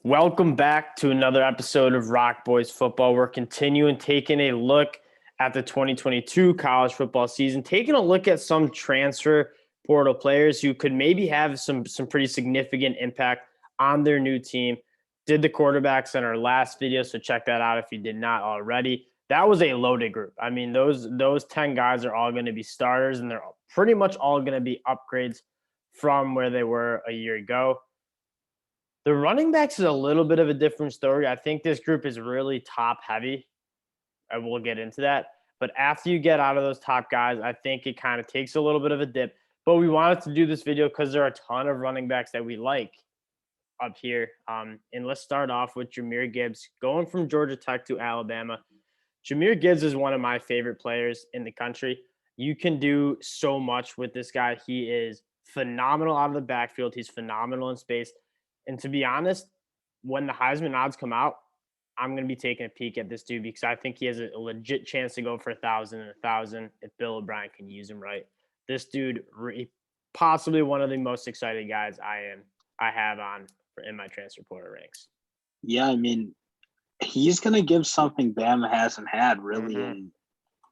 Welcome back to another episode of ROC Boys Football. We're continuing taking a look at the 2022 college football season, taking a look at some transfer portal players who could maybe have some pretty significant impact on their new team. Did the quarterbacks in our last video, so check that out if you did not already. That was a loaded group. I mean, those 10 guys are all going to be starters, and they're pretty much all going to be upgrades from where they were a year ago. The running backs is a little bit of a different story. I think this group is really top heavy. I will get into that. But after you get out of those top guys, I think it kind of takes a little bit of a dip. But we wanted to do this video because there are a ton of running backs that we like up here. And let's start off with Jahmyr Gibbs, going from Georgia Tech to Alabama. Jamir Gibbs is one of my favorite players in the country. You can do so much with this guy. He is phenomenal out of the backfield. He's phenomenal in space. And to be honest, when the Heisman odds come out, I'm going to be taking a peek at this dude because I think he has a legit chance to go for 1,000 and 1,000 if Bill O'Brien can use him right. This dude, possibly one of the most excited guys I have on in my transfer portal ranks. Yeah, I mean, he's going to give something Bama hasn't had really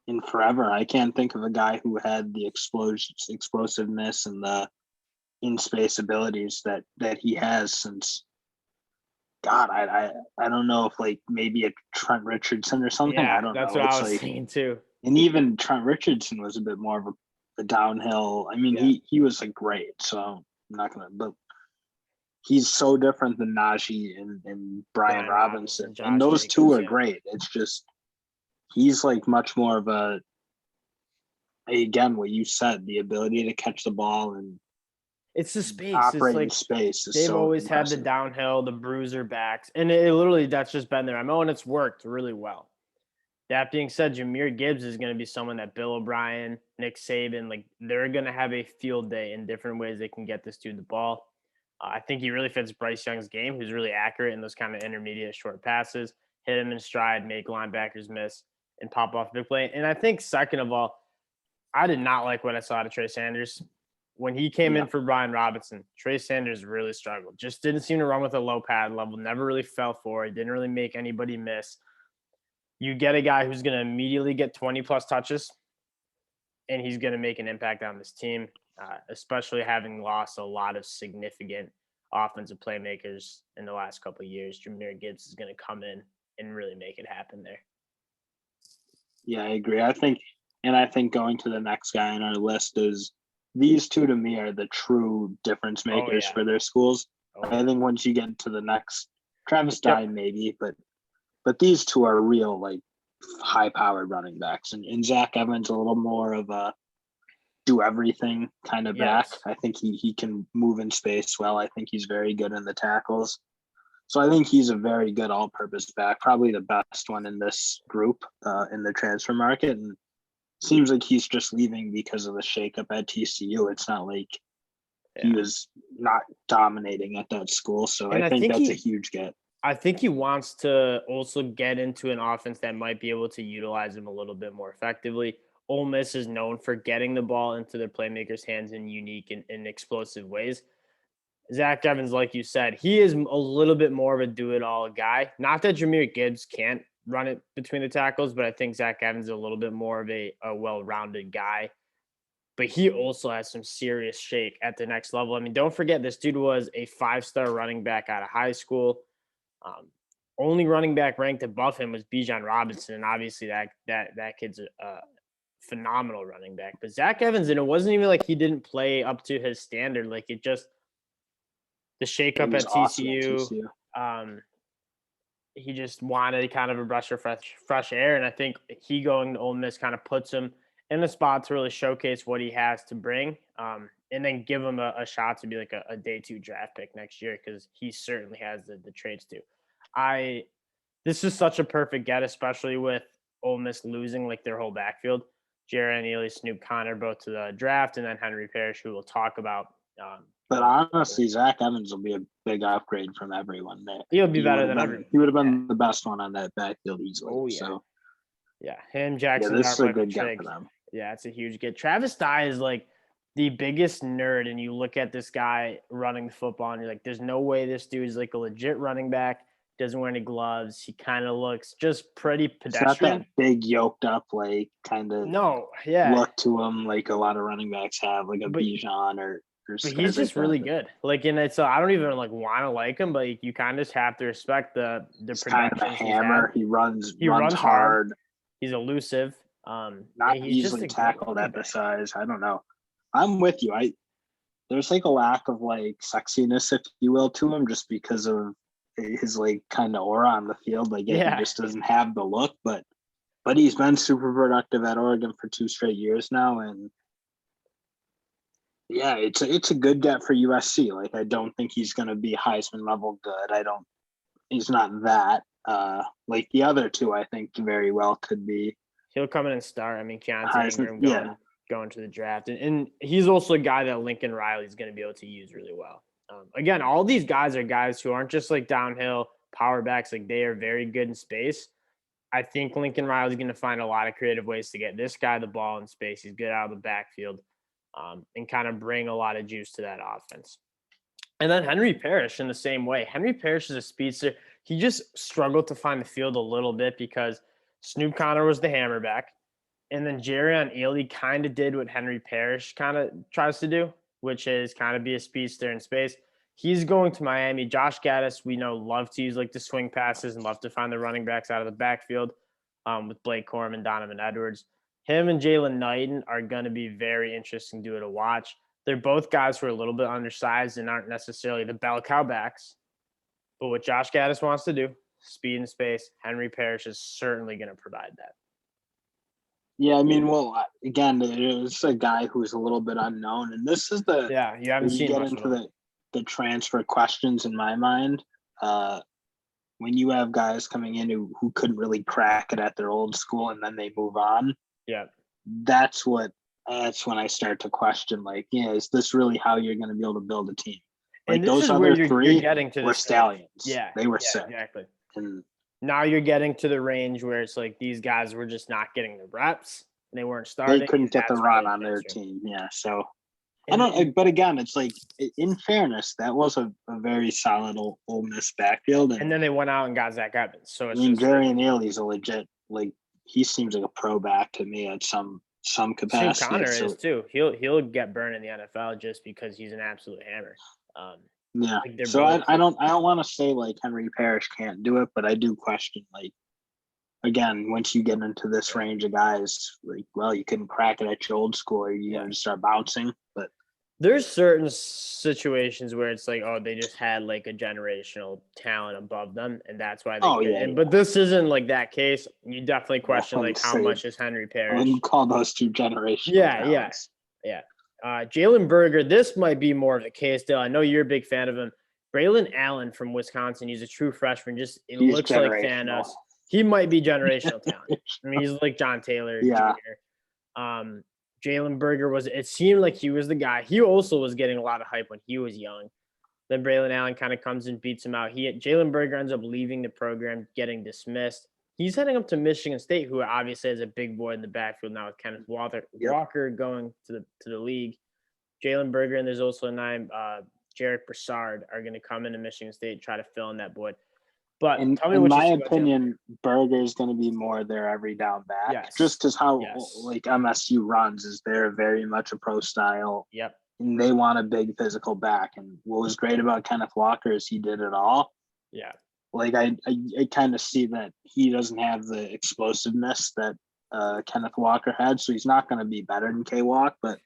in forever. I can't think of a guy who had the explosiveness and the in-space abilities that he has since God, I don't know if like maybe a Trent Richardson or something. Yeah, I don't know. That's what I was thinking too. And even Trent Richardson was a bit more of a downhill. I mean, he was like great. So I'm not gonna, but he's so different than Najee and Brian Robinson. And those two are great. It's just he's like much more of again, what you said, the ability to catch the ball and it's the space. Operating in space. They've always had the downhill, the bruiser backs, and it literally that's just been there. I know, and it's worked really well. That being said, Jamir Gibbs is going to be someone that Bill O'Brien, Nick Saban, like they're going to have a field day in different ways they can get this dude the ball. I think he really fits Bryce Young's game, who's really accurate in those kind of intermediate short passes, hit him in stride, make linebackers miss, and pop off big play. And I think second of all, I did not like what I saw out of Trey Sanders. When he came in for Brian Robinson, Trey Sanders really struggled. Just didn't seem to run with a low pad level, never really fell for it, didn't really make anybody miss. You get a guy who's going to immediately get 20-plus touches, and he's going to make an impact on this team, especially having lost a lot of significant offensive playmakers in the last couple of years. Jahmyr Gibbs is going to come in and really make it happen there. Yeah, I agree. I think going to the next guy on our list is these two to me are the true difference makers for their schools. I think once you get to the next, Travis Dye maybe, but these two are real like high-powered running backs, and Zach Evans a little more of a do everything kind of back. I think he can move in space well. I think he's very good in the tackles. So I think he's a very good all-purpose back, probably the best one in this group in the transfer market. And seems like he's just leaving because of the shakeup at TCU. It's not like he was not dominating at that school. So I think that's a huge get. I think he wants to also get into an offense that might be able to utilize him a little bit more effectively. Ole Miss is known for getting the ball into their playmakers' hands in unique and explosive ways. Zach Evans, like you said, he is a little bit more of a do-it-all guy. Not that Jahmyr Gibbs can't run it between the tackles, but I think Zach Evans is a little bit more of a well-rounded guy. But he also has some serious shake at the next level. I mean, don't forget, this dude was a 5-star running back out of high school. Only running back ranked above him was Bijan Robinson, and obviously that kid's a phenomenal running back. But Zach Evans, and it wasn't even like he didn't play up to his standard. Like it just the shakeup at TCU. He just wanted kind of a breath of fresh air. And I think he going to Ole Miss kind of puts him in the spot to really showcase what he has to bring and then give him a shot to be like a day 2 draft pick next year because he certainly has the traits to. This is such a perfect get, especially with Ole Miss losing like their whole backfield. Jared Neely, Snoop Connor, both to the draft, and then Henry Parish, who we'll talk about. But honestly, Zach Evans will be a big upgrade from everyone there. He'll be better than everyone. He would have been the best one on that backfield easily. Oh, yeah. So. Yeah, him, Jackson. Yeah, this is a good get for them. Yeah, it's a huge get. Travis Dye is like the biggest nerd and you look at this guy running the football and you're like, there's no way this dude is like a legit running back, doesn't wear any gloves. He kind of looks just pretty pedestrian. It's not that big yoked up, like kind of look to him like a lot of running backs have, like a Bijan or but he's just really good. Like, and it's I don't even like want to like him, but you kind of just have to respect the kind of a hammer. He runs hard. He's elusive. Not easily tackled at the size. I don't know. I'm with you. There's like a lack of like sexiness, if you will, to him, just because of his like kind of aura on the field. Like he just doesn't have the look, but he's been super productive at Oregon for 2 straight years now, and yeah, it's a good get for USC. Like I don't think he's going to be Heisman level good. He's not that. Like the other two, I think very well could be. He'll come in and start. I mean, Keontae Ingram going to the draft. And he's also a guy that Lincoln Riley's going to be able to use really well. Again, all these guys are guys who aren't just like downhill power backs. Like they are very good in space. I think Lincoln Riley's going to find a lot of creative ways to get this guy the ball in space. He's good out of the backfield and kind of bring a lot of juice to that offense. And then Henry Parish in the same way. Henry Parish is a speedster. He just struggled to find the field a little bit because Snoop Connor was the hammerback. And then Jerrion Ealy kind of did what Henry Parish kind of tries to do, which is kind of be a speedster in space. He's going to Miami. Josh Gaddis, we know, love to use like the swing passes and love to find the running backs out of the backfield with Blake Corum and Donovan Edwards. Him and Jalen Knighton are going to be very interesting duo to watch. They're both guys who are a little bit undersized and aren't necessarily the bell cow backs. But what Josh Gaddis wants to do, speed and space, Henry Parish is certainly going to provide that. Yeah, I mean, well, again, it's a guy who's a little bit unknown. And this is you haven't seen get into the transfer questions in my mind. When you have guys coming in who couldn't really crack it at their old school and then they move on. Yeah. That's when I start to question, like, is this really how you're going to be able to build a team? Like and this those is other where you're 3 getting to were stallions. Yeah. They were sick. Exactly. And now you're getting to the range where it's like these guys were just not getting the reps and they weren't starting. They couldn't get the run on their team. Yeah. So but again, it's like, in fairness, that was a very solid Ole Miss backfield. And then they went out and got Zach Evans. So it's Jerrion Ealy's a legit, like, he seems like a pro back to me at some capacity. Snoop Connor is too. He'll get burned in the NFL just because he's an absolute hammer. Yeah. Like so I don't want to say like Henry Parish can't do it, but I do question, like, again, once you get into this range of guys, like, well, you couldn't crack it at your old school, or you got to start bouncing. But there's certain situations where it's like, oh, they just had like a generational talent above them, and that's why they But this isn't like that case. You definitely question like how much is Henry Parish. And you call those 2 generational talents. Yeah. Jalen Berger, this might be more of the case, Dale. I know you're a big fan of him. Braylon Allen from Wisconsin, he's a true freshman. He's looks like Thanos. He might be generational talent. I mean, he's like John Taylor Jr. Jalen Berger it seemed like he was the guy. He also was getting a lot of hype when he was young. Then Braylon Allen kind of comes and beats him out. Jalen Berger ends up leaving the program, getting dismissed. He's heading up to Michigan State, who obviously is a big boy in the backfield now with Kenneth Walker going to the league. Jalen Berger, and there's also a name, Jarek Broussard, are going to come into Michigan State and try to fill in that void. But in my opinion, Berger is going to be more their every down back, just because how like MSU runs is they're very much a pro style. Yep. And they want a big physical back. And what was great about Kenneth Walker is he did it all. Yeah. Like I kind of see that he doesn't have the explosiveness that Kenneth Walker had, so he's not going to be better than K-Walk, but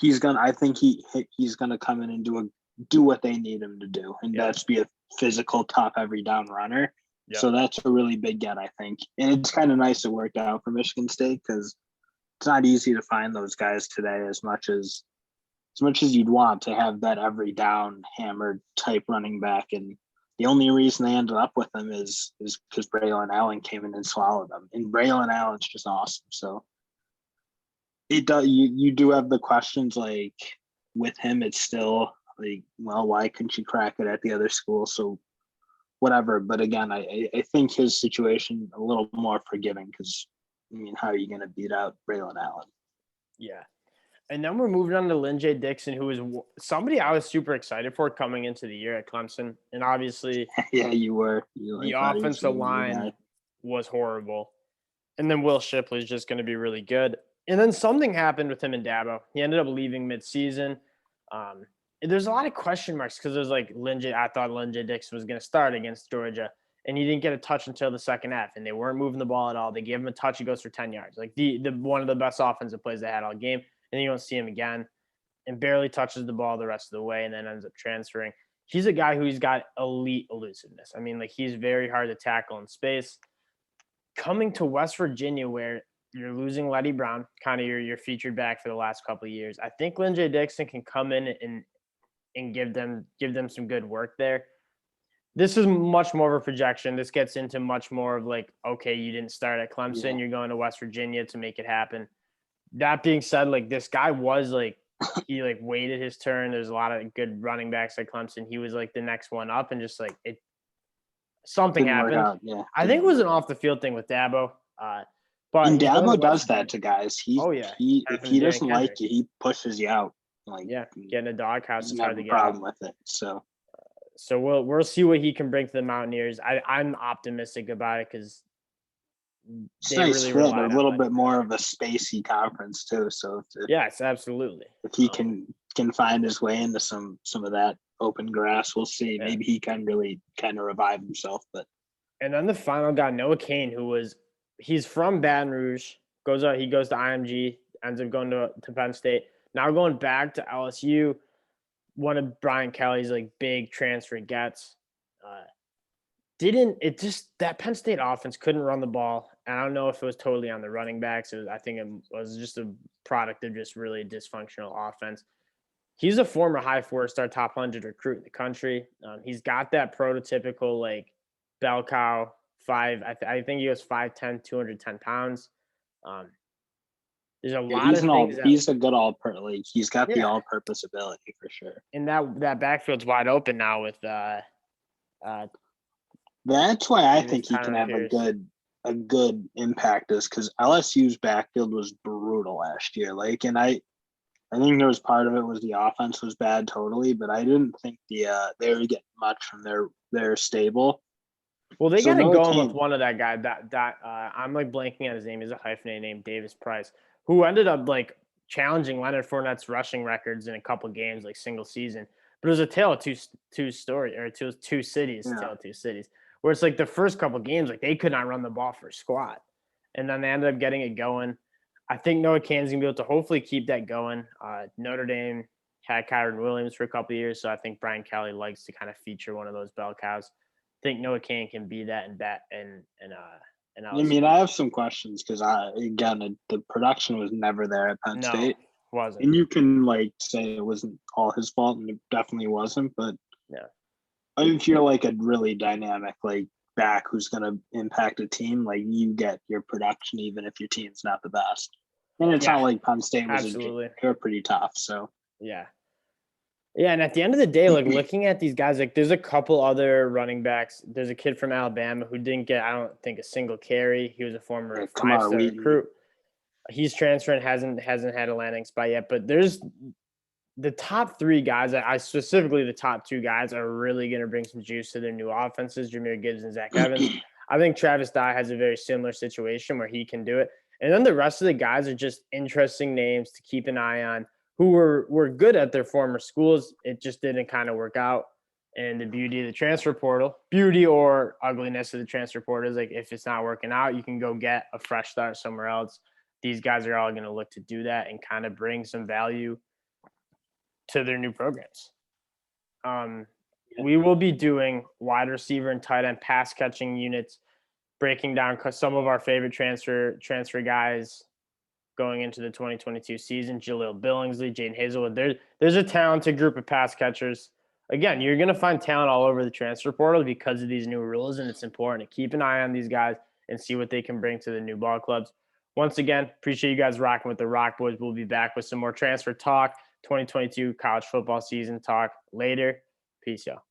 I think he's going to come in and do what they need him to do, and that's be a physical top every down runner. Yep. So that's a really big get, I think. And it's kind of nice it worked out for Michigan State because it's not easy to find those guys today as much as you'd want to have that every down hammered type running back. And the only reason they ended up with them is because Braylon Allen came in and swallowed them. And Braylon Allen's just awesome. So you do have the questions, like with him, it's still like, well, why couldn't you crack it at the other school? So whatever. But again, I think his situation a little more forgiving because, I mean, how are you going to beat out Braylon Allen? Yeah. And then we're moving on to Lynn J Dixon, who is somebody I was super excited for coming into the year at Clemson. And obviously, yeah, you were. The offensive line was horrible. And then Will Shipley's just going to be really good. And then something happened with him and Dabo. He ended up leaving midseason. There's a lot of question marks because there's like I thought Lynn J Dixon was going to start against Georgia, and he didn't get a touch until the second half, and they weren't moving the ball at all. They gave him a touch, he goes for 10 yards. Like the one of the best offensive plays they had all game, and you don't see him again, and barely touches the ball the rest of the way, and then ends up transferring. He's a guy who's got elite elusiveness. I mean, like he's very hard to tackle in space. Coming to West Virginia, where you're losing Letty Brown, kind of your featured back for the last couple of years, I think Lynn J Dixon can come in and give them some good work there. This is much more of a projection. This gets into much more of like, okay, you didn't start at Clemson. You're going to West Virginia to make it happen. That being said, like this guy was like, he like waited his turn. There's a lot of good running backs at Clemson. He was like the next one up, and just like something happened. Yeah. I think it was an off the field thing with Dabo. But and Dabo does that to guys. If he doesn't like you, he pushes you out. Like getting a doghouse is hard to get. Problem with it. So we'll see what he can bring to the Mountaineers. I'm optimistic about it because they really fit a little bit more of a spacey conference too. So yes, absolutely. If he can find his way into some of that open grass, we'll see. Yeah. Maybe he can really kind of revive himself. And then the final guy, Noah Cain, he's from Baton Rouge, he goes to IMG, ends up going to Penn State. Now going back to LSU, one of Brian Kelly's like big transfer gets. That Penn State offense couldn't run the ball. And I don't know if it was totally on the running backs. I think it was just a product of just really dysfunctional offense. He's a former high 4-star top 100 recruit in the country. He's got that prototypical like bell cow I think he was 5'10", 210 pounds. There's a lot of things. He's a good he's got the all-purpose ability for sure. And that backfield's wide open now with that's why I think he can have a good impact, is because LSU's backfield was brutal last year. Like, and I think there was part of it was the offense was bad totally, but I didn't think they were getting much from their stable. Well, they got to go with one of that guy that I'm like blanking on his name. He's a hyphenated name, Davis Price, who ended up like challenging Leonard Fournette's rushing records in a couple games, like single season. But it was a tale of two cities, tale of two cities, where it's like the first couple games, like they could not run the ball for a squat, and then they ended up getting it going. I think Noah Cain's gonna be able to hopefully keep that going. Notre Dame had Kyron Williams for a couple of years, so I think Brian Kelly likes to kind of feature one of those bell cows. I think Noah Cain can be that and I mean, I have some questions because the production was never there at Penn State. Wasn't. And you can like say it wasn't all his fault, and it definitely wasn't. But if you're like a really dynamic like back who's going to impact a team, like you get your production even if your team's not the best. And it's not like Penn State was they're pretty tough. So yeah, and at the end of the day, like looking at these guys, like there's a couple other running backs. There's a kid from Alabama who didn't get, I don't think, a single carry. He was a former 5-star recruit. He's transferring, hasn't had a landing spot yet. But there's the top three guys. I specifically the top two guys are really going to bring some juice to their new offenses. Jahmyr Gibbs and Zach Evans. I think Travis Dye has a very similar situation where he can do it. And then the rest of the guys are just interesting names to keep an eye on, who were good at their former schools. It just didn't kind of work out. And the beauty of the transfer portal, beauty or ugliness of the transfer portal is like if it's not working out, you can go get a fresh start somewhere else. These guys are all going to look to do that and kind of bring some value to their new programs. We will be doing wide receiver and tight end pass catching units, breaking down some of our favorite transfer guys going into the 2022 season. Jaleel Billingsley, Jaden Hazelwood. There's a talented group of pass catchers. Again, you're going to find talent all over the transfer portal because of these new rules, and it's important to keep an eye on these guys and see what they can bring to the new ball clubs. Once again, appreciate you guys rocking with the ROC Boys. We'll be back with some more transfer talk, 2022 college football season talk later. Peace, y'all.